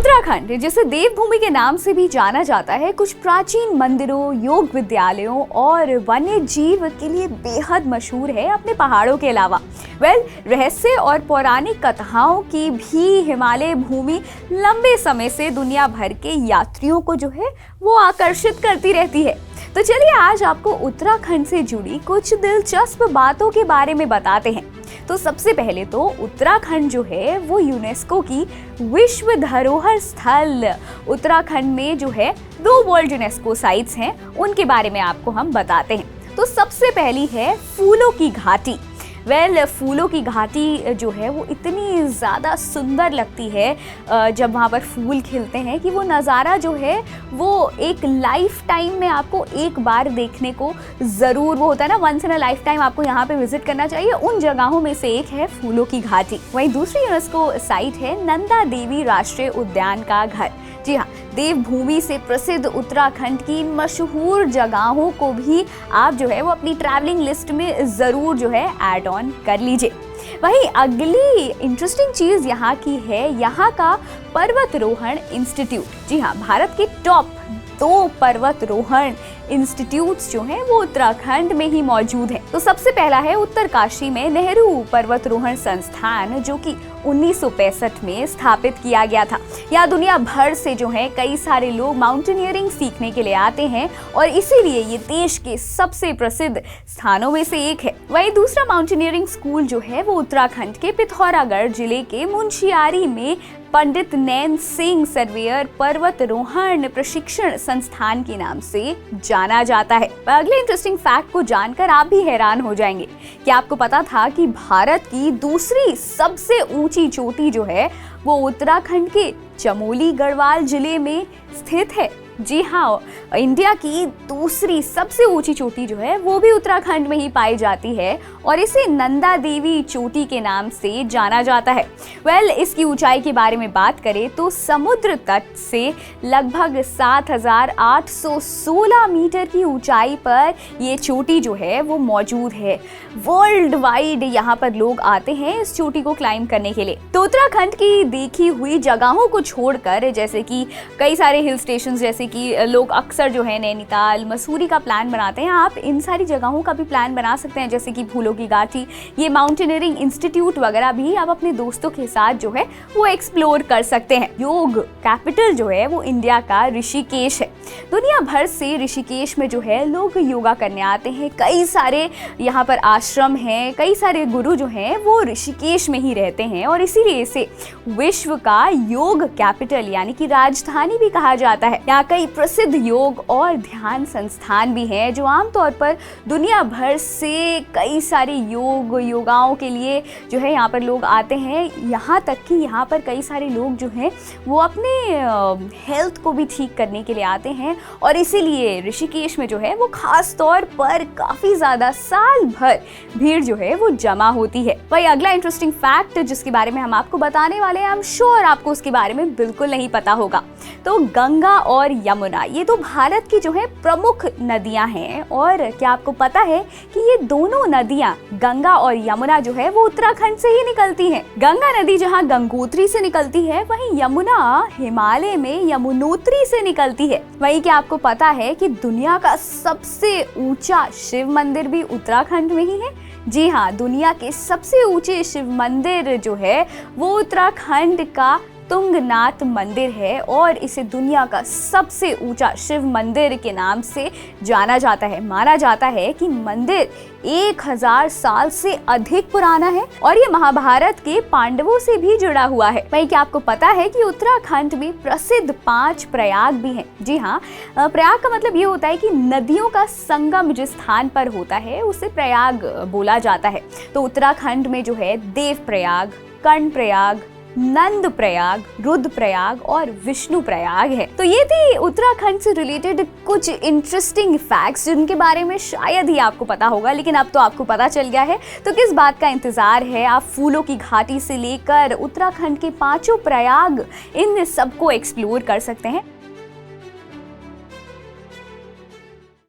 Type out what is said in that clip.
उत्तराखंड, जिसे देवभूमि के नाम से भी जाना जाता है, कुछ प्राचीन मंदिरों, योग विद्यालयों और वन्य जीव के लिए बेहद मशहूर है अपने पहाड़ों के अलावा। रहस्य और पौराणिक कथाओं की भी हिमालय भूमि लंबे समय से दुनिया भर के यात्रियों को जो है वो आकर्षित करती रहती है। तो चलिए आज आपको उत्तराखंड से जुड़ी कुछ दिलचस्प बातों के बारे में बताते हैं। तो सबसे पहले तो उत्तराखंड जो है वो यूनेस्को की विश्व धरोहर स्थल उत्तराखंड में जो है 2 वर्ल्ड यूनेस्को साइट्स हैं, उनके बारे में आपको हम बताते हैं। तो सबसे पहली है फूलों की घाटी। फूलों की घाटी जो है वो इतनी ज़्यादा सुंदर लगती है जब वहाँ पर फूल खिलते हैं कि वो नज़ारा जो है वो एक लाइफ टाइम में आपको एक बार देखने को ज़रूर, वो होता है ना, once in a lifetime आपको यहाँ पे विजिट करना चाहिए। उन जगहों में से एक है फूलों की घाटी। वहीं दूसरी यूनेस्को साइट है नंदा देवी राष्ट्रीय उद्यान का घर। जी हाँ, देवभूमि से प्रसिद्ध उत्तराखंड की मशहूर जगहों को भी आप जो है वो अपनी ट्रैवलिंग लिस्ट में ज़रूर जो है ऐड ऑन कर लीजिए। वहीं अगली इंटरेस्टिंग चीज़ यहाँ की है यहाँ का पर्वतारोहण इंस्टीट्यूट। जी हाँ, भारत के टॉप 2 पर्वतारोहण इंस्टीट्यूट्स जो हैं वो उत्तराखंड में ही मौजूद हैं। तो सबसे पहला है उत्तरकाशी में नेहरू पर्वतारोहण संस्थान, जो कि 1965 में स्थापित किया गया था। यहाँ दुनिया भर से जो है कई सारे लोग माउंटेनियरिंग सीखने के लिए आते हैं और इसीलिए ये देश के सबसे प्रसिद्ध स्थानों में से एक है। वहीं दूसरा माउंटेनियरिंग स्कूल जो है वो उत्तराखंड के पिथौरागढ़ जिले के मुंशियारी में पंडित नैन सिंह सर्वेयर पर्वतारोहण प्रशिक्षण संस्थान के नाम से जाना जाता है। अगले इंटरेस्टिंग फैक्ट को जानकर आप भी हैरान हो जाएंगे कि आपको पता था कि भारत की दूसरी सबसे ऊंची चोटी जो है वो उत्तराखंड के चमोली गढ़वाल जिले में स्थित है। जी हाँ, इंडिया की दूसरी सबसे ऊंची चोटी जो है वो भी उत्तराखंड में ही पाई जाती है और इसे नंदा देवी चोटी के नाम से जाना जाता है। इसकी ऊंचाई के बारे में बात करें तो समुद्र तट से लगभग 7,816 मीटर की ऊंचाई पर ये चोटी जो है वो मौजूद है। वर्ल्ड वाइड यहाँ पर लोग आते हैं इस चोटी को क्लाइंब करने के लिए। तो उत्तराखंड की देखी हुई जगहों को छोड़कर, जैसे कि कई सारे हिल स्टेशन जैसे कि लोग अक्सर जो है नैनीताल, मसूरी का प्लान बनाते हैं, आप इन सारी जगहों का भी प्लान बना सकते हैं, जैसे कि फूलों की घाटी, ये माउंटेनियरिंग इंस्टीट्यूट वगैरह भी आप अपने दोस्तों के साथ जो है वो एक्सप्लोर कर सकते हैं। योग कैपिटल जो है वो इंडिया का ऋषिकेश है। दुनिया भर से ऋषिकेश में जो है लोग योगा करने आते हैं। कई सारे यहाँ पर आश्रम हैं, कई सारे गुरु जो हैं वो ऋषिकेश में ही रहते हैं और इसीलिए इसे विश्व का योग कैपिटल यानी कि राजधानी भी कहा जाता है। यहाँ कई प्रसिद्ध योग और ध्यान संस्थान भी हैं जो आमतौर पर दुनिया भर से कई सारे योगाओं के लिए जो है यहाँ पर लोग आते हैं। यहाँ तक कि यहाँ पर कई सारे लोग जो हैं वो अपने हेल्थ को भी ठीक करने के लिए आते हैं और इसीलिए ऋषिकेश में जो है वो खास तौर पर काफ़ी ज़्यादा साल भर भीड़ जो है वो जमा होती है। वही अगला इंटरेस्टिंग फैक्ट जिसके बारे में हम आपको बताने वाले हैं, आई एम श्योर आपको उसके बारे में बिल्कुल नहीं पता होगा। तो गंगा और यमुना ये तो भारत की जो है प्रमुख नदियां हैं और क्या आपको पता है कि ये दोनों नदियां गंगा और यमुना जो है वो उत्तराखंड से ही निकलती हैं। गंगा नदी जहां गंगोत्री से निकलती है, वहीं यमुना हिमालय में यमुनोत्री से निकलती है। वहीं क्या आपको पता है कि दुनिया का सबसे ऊंचा शिव मंदिर भी उत्तराखंड में ही है? जी हाँ, दुनिया के सबसे ऊंचे शिव मंदिर जो है वो उत्तराखंड का तुंगनाथ मंदिर है और इसे दुनिया का सबसे ऊंचा शिव मंदिर के नाम से जाना जाता है। माना जाता है कि मंदिर 1000 साल से अधिक पुराना है और ये महाभारत के पांडवों से भी जुड़ा हुआ है। वहीं क्या आपको पता है कि उत्तराखंड में प्रसिद्ध 5 प्रयाग भी हैं? जी हाँ, प्रयाग का मतलब ये होता है कि नदियों का संगम जिस स्थान पर होता है उसे प्रयाग बोला जाता है। तो उत्तराखंड में जो है देव प्रयाग, कर्ण प्रयाग, नंद प्रयाग, रुद्र प्रयाग और विष्णु प्रयाग है। तो ये थी उत्तराखंड से रिलेटेड कुछ इंटरेस्टिंग फैक्ट्स जिनके बारे में शायद ही आपको पता होगा, लेकिन अब तो आपको पता चल गया है। तो किस बात का इंतजार है? आप फूलों की घाटी से लेकर उत्तराखंड के 5 प्रयाग इन सबको एक्सप्लोर कर सकते हैं।